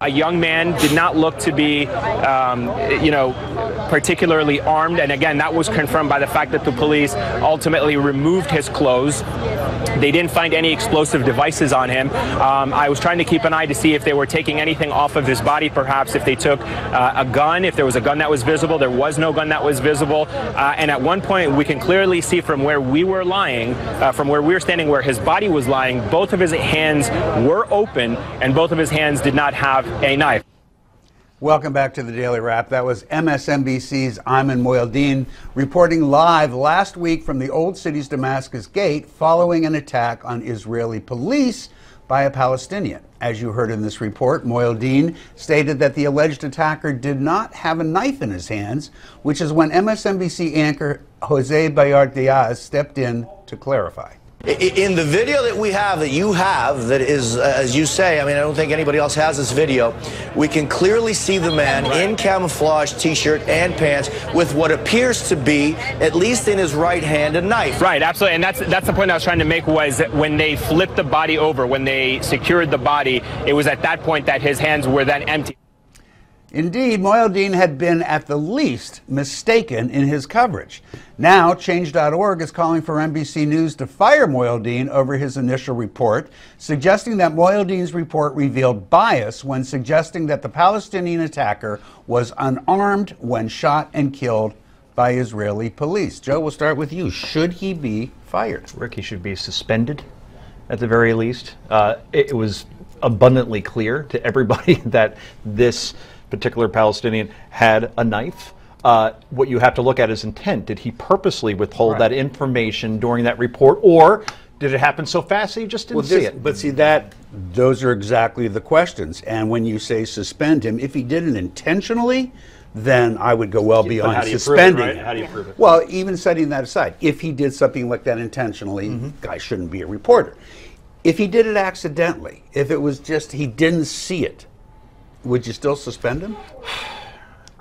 A young man did not look to be, particularly armed. And again, that was confirmed by the fact that the police ultimately removed his clothes. They didn't find any explosive devices on him. I was trying to keep an eye to see if they were taking anything off of his body, perhaps if they took a gun, if there was a gun that was visible. There was no gun that was visible. And at one point, we can clearly see from where we were lying, from where we were standing, where his body was lying, both of his hands were open and both of his hands did not have a knife. Welcome back to the Daily Wrap. That was MSNBC's Ayman Mohyeldin reporting live last week from the Old City's Damascus Gate following an attack on Israeli police by a Palestinian. As you heard in this report, Mohyeldin stated that the alleged attacker did not have a knife in his hands, which is when MSNBC anchor Jose Bayard Diaz stepped in to clarify. In the video that we have, that you have, that is, as you say, I mean, I don't think anybody else has this video, we can clearly see the man in camouflage T-shirt and pants with what appears to be, at least in his right hand, a knife. Right, absolutely, and that's the point I was trying to make, was that when they flipped the body over, when they secured the body, it was at that point that his hands were then empty. Indeed, Mohyeldin had been at the least mistaken in his coverage. Now, Change.org is calling for NBC News to fire Mohyeldin over his initial report, suggesting that Mohyeldin's report revealed bias when suggesting that the Palestinian attacker was unarmed when shot and killed by Israeli police. Joe, we'll start with you. Should he be fired? Rick, he should be suspended at the very least. It was abundantly clear to everybody that this particular Palestinian had a knife. What you have to look at is intent. Did he purposely withhold that information during that report, or did it happen so fast that he just didn't see it? But see, those are exactly the questions. And when you say suspend him, if he did it intentionally, then I would go well beyond suspending him. How do you prove it? Well, even setting that aside, if he did something like that intentionally, guy shouldn't be a reporter. If he did it accidentally, if it was just he didn't see it, would you still suspend him?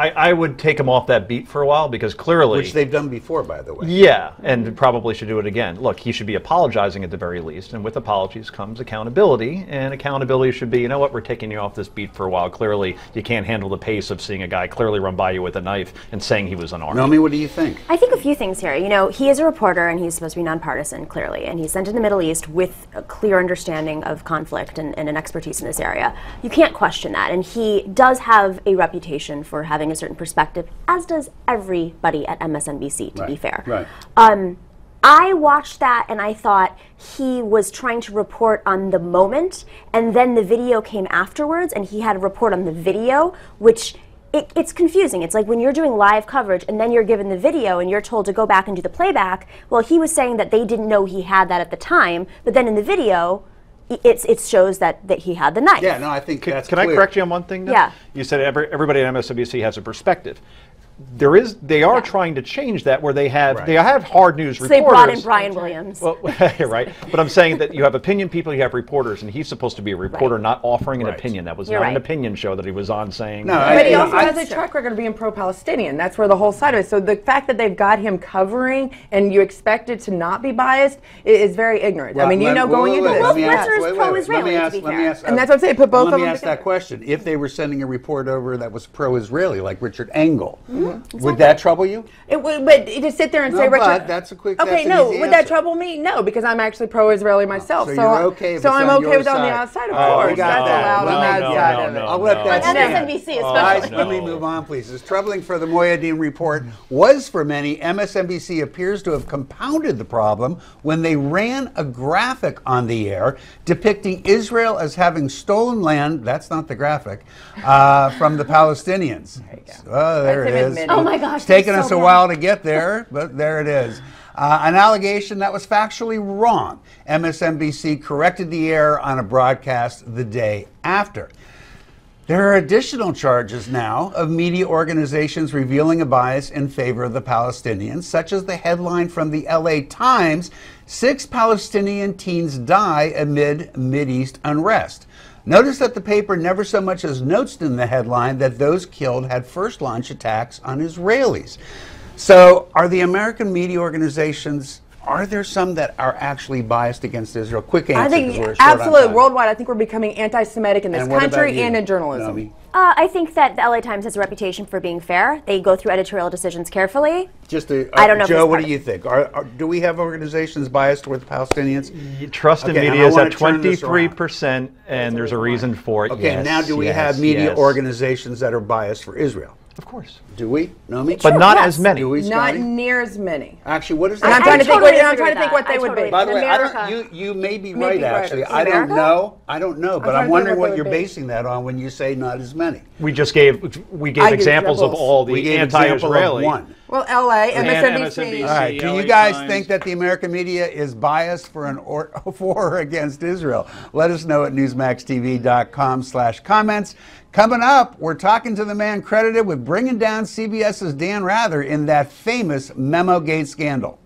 I would take him off that beat for a while, because clearly... Which they've done before, by the way. Yeah, and probably should do it again. Look, he should be apologizing at the very least, and with apologies comes accountability, and accountability should be, you know what, we're taking you off this beat for a while. Clearly, you can't handle the pace of seeing a guy clearly run by you with a knife and saying he was unarmed. Naomi, what do you think? I think a few things here. You know, he is a reporter, and he's supposed to be nonpartisan, clearly, and he's sent in the Middle East with a clear understanding of conflict and an expertise in this area. You can't question that, and he does have a reputation for having a certain perspective, as does everybody at MSNBC, to be fair. Right. I watched that and I thought he was trying to report on the moment, and then the video came afterwards and he had a report on the video, which it's confusing. It's like when you're doing live coverage and then you're given the video and you're told to go back and do the playback. Well, he was saying that they didn't know he had that at the time, but then in the video, it shows that he had the knife. Yeah, no, I think that's Can I correct you on one thing, though? Yeah. You said everybody at MSNBC has a perspective. They are trying to change that, where they have hard news reporters. They brought in Brian Williams. Well, right. But I'm saying that you have opinion people, you have reporters, and he's supposed to be a reporter, not offering an opinion. That was not an opinion show that he was on saying. No, but he also has a track record of being pro-Palestinian. That's where the whole side of it. So the fact that they've got him covering and you expect it to not be biased is very ignorant. Well, I mean, going into this. Well, Fletcher is pro-Israeli, to be fair. And that's what I'm saying. Put both of them Let me ask that question. If they were sending a report over that was pro-Israeli, like Richard Engel, would that trouble you? It would, but to sit there and say, Richard, but that's a quick. Okay, no, would that trouble me? No, because I'm actually pro-Israeli myself. So you're okay. So I'm okay with on the outside, of course. That's allowed on that side of it. I'll let that stand. MSNBC especially. Guys, let me move on, please. As troubling for the Mohyeldin report was for many, MSNBC appears to have compounded the problem when they ran a graphic on the air depicting Israel as having stolen land. That's not the graphic from the Palestinians. There it is. Oh my gosh. It's taken us a while to get there, but there it is. An allegation that was factually wrong. MSNBC corrected the error on a broadcast the day after. There are additional charges now of media organizations revealing a bias in favor of the Palestinians, such as the headline from the LA Times, 6 Palestinian teens die amid Mideast unrest. Notice that the paper never so much as notes in the headline that those killed had first launch attacks on Israelis. So are the American media organizations are there some that are actually biased against Israel? Quick answer. I 'cause think we're short on absolutely time. worldwide. I think we're becoming anti-Semitic in this And what about country you, and in journalism. Naomi? I think that the LA Times has a reputation for being fair. They go through editorial decisions carefully. I don't know if Joe, it's what part do you think? Do we have organizations biased toward the Palestinians? Trust in Okay, and media I is wanna at turn this around. 23%, and there's a reason for it. Okay, Yes, now do we yes, have media yes. organizations that are biased for Israel? Of course. Do we? Naomi? But not yes. as many. Do we, Not Scotty? near as many. Actually, what is And that? I'm trying to think. totally I'm disagree trying to with think that. what they I would totally be. By the In way, America. you may be May right, be right. actually. In I don't America? know. I don't know, but trying I'm to wondering think what what they you're would be. basing that on when you say not as many. We gave I examples gave of all We the gave example of anti-Israeli. one. Well, LA, MSNBC. MSNBC. All right. Do LA you guys Times. think that the American media is biased for or against Israel? Let us know at newsmaxtv.com/comments. Coming up, we're talking to the man credited with bringing down CBS's Dan Rather in that famous Memo Gate scandal.